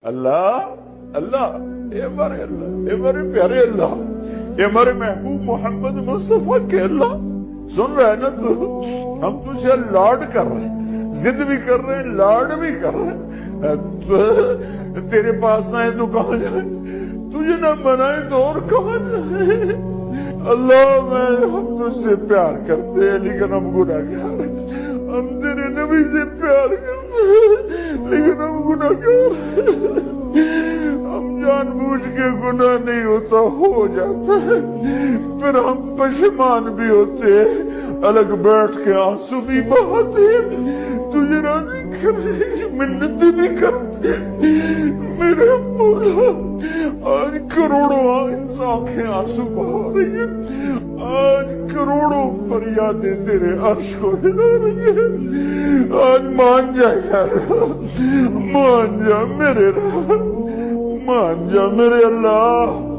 اللہ اللہ، اے ہمارے پیارے اللہ، اے ہمارے محبوب محمد مصطفیٰ کے اللہ، سن رہے نا تو؟ ہم تجھے لاڈ کر رہے ہیں، ضد بھی کر رہے ہیں، لاڈ بھی کر رہے ہیں۔ تیرے پاس نہ ہے تو کہاں جائیں؟ تجھے نہ منائے تو اور کہاں جائیں؟ اللہ ہم تجھ سے پیار کرتے ہیں لیکن ہم گناہگار ہیں۔ ہم تیرے نبی سے پیار کرتے ہیں لیکن ہم گناہگار ہیں۔ ہم جان بوجھ کے گناہ نہیں ہوتا، ہو جاتا ہے، پھر ہم پشیمان بھی ہوتے ہیں، الگ بیٹھ کے آنسو بھی بہاتے ہیں، تجھے راضی کرنے کی منتیں بھی کرتے ہیں۔ میرے مولا آج کروڑوں آنکھیں آنسو بہا رہی ہیں، آج کروڑوں فریادیں تیرے عرش کو ہلا رہی ہیں۔ آج مان جا یار، مان جا میرے رب، مان جا میرے اللہ۔